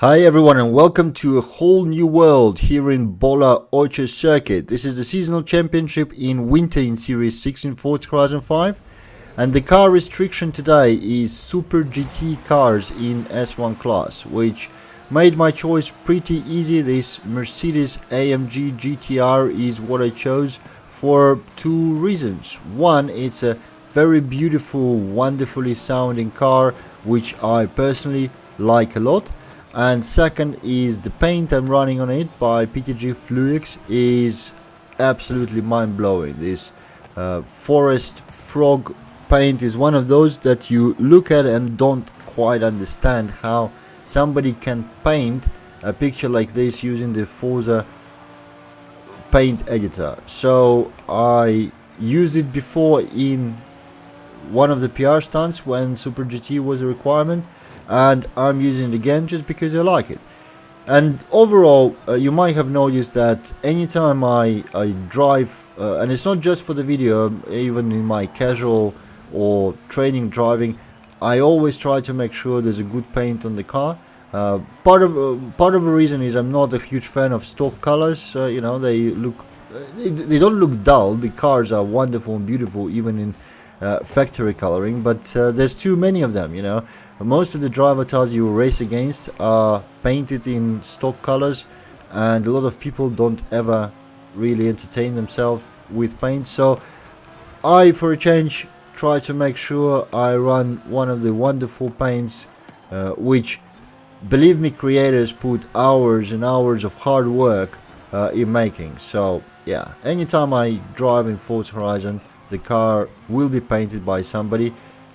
Hi everyone and welcome to a whole new world here in BOLA OCHO circuit. This is the seasonal championship in winter in Series 6 in Forza Horizon 5, and the car restriction today is Super GT cars in S1 class, which made my choice pretty easy. This Mercedes AMG GTR is what I chose for two reasons. One, it's a very beautiful, wonderfully sounding car which I personally like a lot. And second is the paint I'm running on it by PTG Fluix is absolutely mind-blowing. This forest frog paint is one of those that you look at and don't quite understand how somebody can paint a picture like this using the Forza paint editor. So I used it before in one of the PR stunts when Super GT was a requirement, and I'm using it again just because I like it. And overall, you might have noticed that anytime I drive, and it's not just for the video, even in my casual or training driving, I always try to make sure there's a good paint on the car. Part of the reason is I'm not a huge fan of stock colors. You know, they don't look dull. The cars are wonderful and beautiful even in factory coloring, but there's too many of them, you know. Most of the driver avatars you race against are painted in stock colors, and a lot of people don't ever really entertain themselves with paint. So I, for a change, try to make sure I run one of the wonderful paints which, believe me, creators put hours and hours of hard work in making. So yeah, anytime I drive in Forza Horizon, the car will be painted by somebody,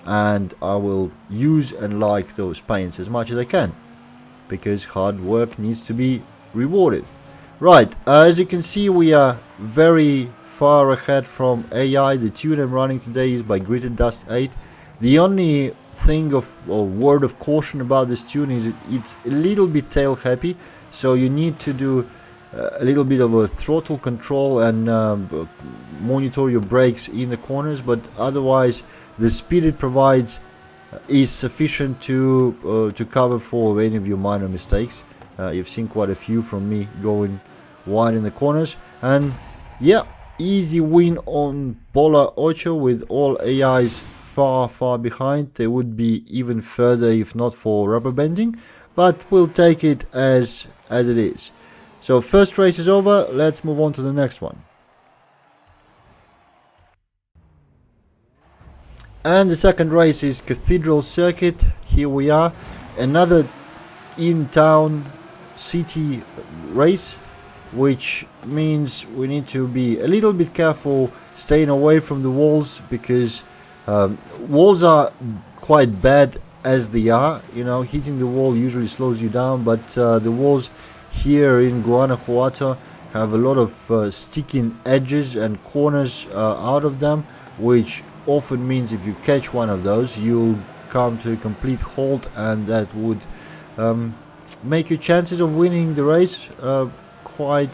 and I will use and like those paints as much as I can, because hard work needs to be rewarded. Right, as you can see, we are very far ahead from AI. The tune I'm running today is by Gritted Dust 8. The only thing or word of caution about this tune is it's a little bit tail happy, so you need to do a little bit of a throttle control and monitor your brakes in the corners, but otherwise the speed it provides is sufficient to cover for any of your minor mistakes. You've seen quite a few from me going wide in the corners, and yeah, easy win on BOLA OCHO with all AIs far behind. They would be even further if not for rubber bending, but we'll take it as it is. So first race is over, let's move on to the next one. And the second race is Cathedral Circuit. Here we are, another in-town city race, which means we need to be a little bit careful staying away from the walls, because walls are quite bad as they are. You know, hitting the wall usually slows you down, but the walls here in Guanajuato have a lot of sticking edges and corners out of them, which often means if you catch one of those, you'll come to a complete halt, and that would make your chances of winning the race quite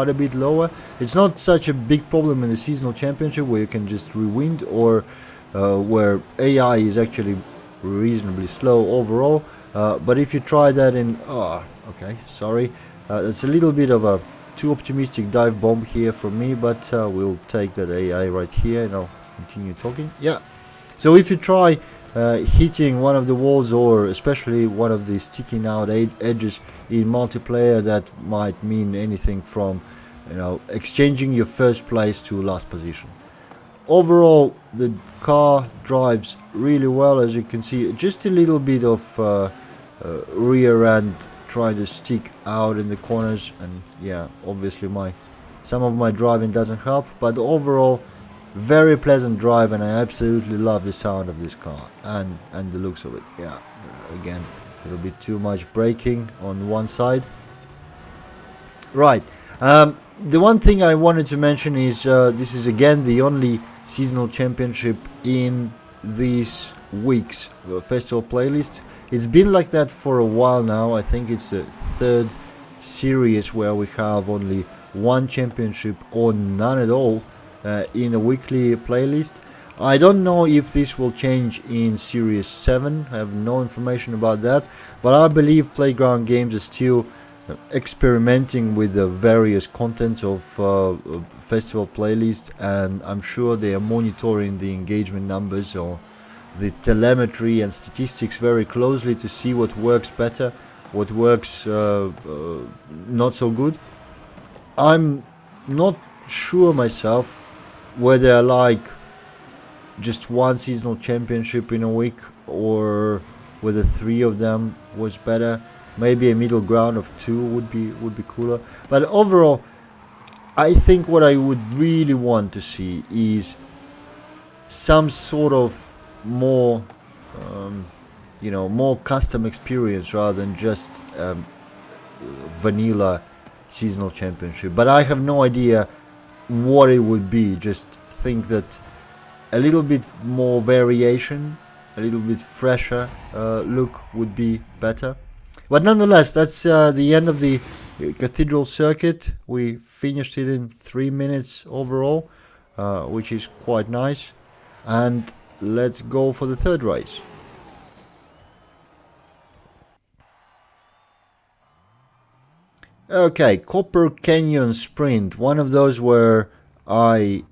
a bit lower. It's not such a big problem in the seasonal championship where you can just rewind, or where AI is actually reasonably slow overall. But if you try that in that's a little bit of a too optimistic dive bomb here from me, but we'll take that AI right here and I'll continue talking. Yeah, so if you try hitting one of the walls, or especially one of the sticking out edges in multiplayer, that might mean anything from, you know, exchanging your first place to last position. Overall, the car drives really well. As you can see, just a little bit of rear end trying to stick out in the corners, and yeah, obviously some of my driving doesn't help, but overall very pleasant drive, and I absolutely love the sound of this car and the looks of it. Yeah, again, a little bit too much braking on one side. Right, the one thing I wanted to mention is this is again the only seasonal championship in this week's festival playlist. It's been like that for a while now. I think it's the third series where we have only one championship or none at all in a weekly playlist. I don't know if this will change in Series 7, I have no information about that, but I believe Playground Games is still experimenting with the various contents of festival playlist, and I'm sure they are monitoring the engagement numbers or the telemetry and statistics very closely to see what works better, what works not so good. I'm not sure myself whether I like just one seasonal championship in a week or whether 3 of them was better. Maybe a middle ground of 2 would be cooler. But overall, I think what I would really want to see is some sort of more more custom experience rather than just vanilla seasonal championship. But I have no idea what it would be. Just think that a little bit more variation, a little bit fresher look would be better. But nonetheless, that's the end of the Cathedral circuit. We finished it in 3 minutes overall, which is quite nice. And let's go for the third race. Okay, Copper Canyon Sprint, one of those where I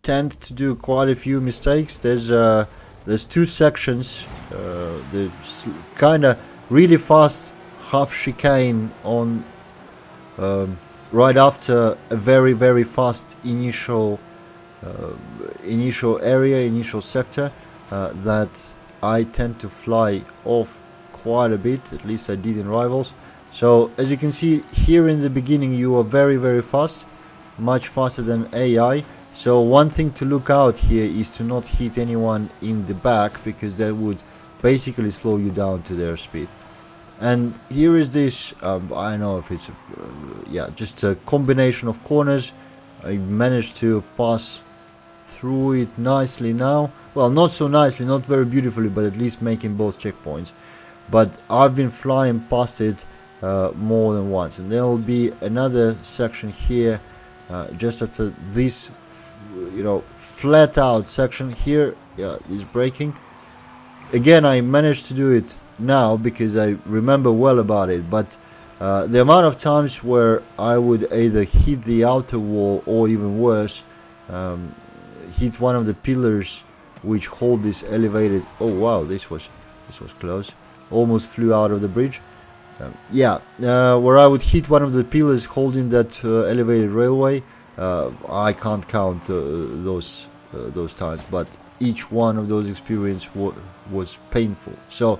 tend to do quite a few mistakes. There's 2 sections, the kind of really fast half chicane on right after a very fast initial sector that I tend to fly off quite a bit. At least I did in Rivals. So as you can see here in the beginning, you are very fast, much faster than AI. So one thing to look out here is to not hit anyone in the back, because that would basically slow you down to their speed. And here is this, I don't know if it's just a combination of corners. I managed to pass through it nicely now. Well, not so nicely, not very beautifully, but at least making both checkpoints. But I've been flying past it more than once, and there will be another section here just after this flat out section here is braking. Again, I managed to do it now because I remember well about it, but the amount of times where I would either hit the outer wall or even worse, hit one of the pillars which hold this elevated. Oh wow, this was close, almost flew out of the bridge. Where I would hit one of the pillars holding that elevated railway. I can't count those times, but each one of those experiences was painful. So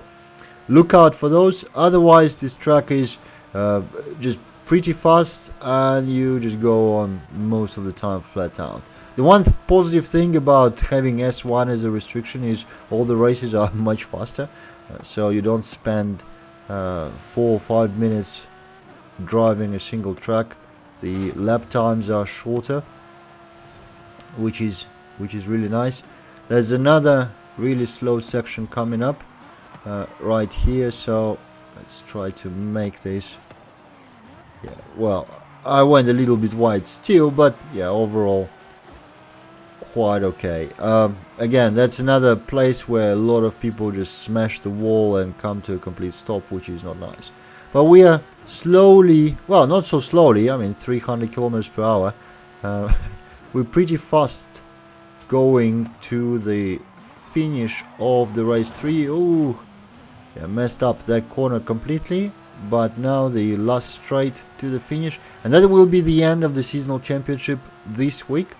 look out for those. Otherwise, this track is just pretty fast, and you just go on most of the time flat out. The one positive thing about having S1 as a restriction is all the races are much faster, so you don't spend 4 or 5 minutes driving a single track. The lap times are shorter, which is really nice. There's another really slow section coming up right here, so let's try to make this. Well, I went a little bit wide still, but overall quite okay. Again, that's another place where a lot of people just smash the wall and come to a complete stop, which is not nice. But we are slowly, well, not so slowly, I mean 300 kilometers per hour. We're pretty fast going to the finish of the race 3. Ooh, messed up that corner completely, but now the last straight to the finish, and that will be the end of the seasonal championship this week.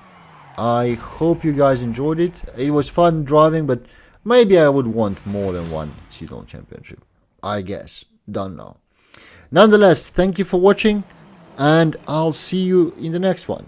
I hope you guys enjoyed it. It was fun driving, but maybe I would want more than one seasonal championship, I guess. Don't know. Nonetheless, thank you for watching, and I'll see you in the next one.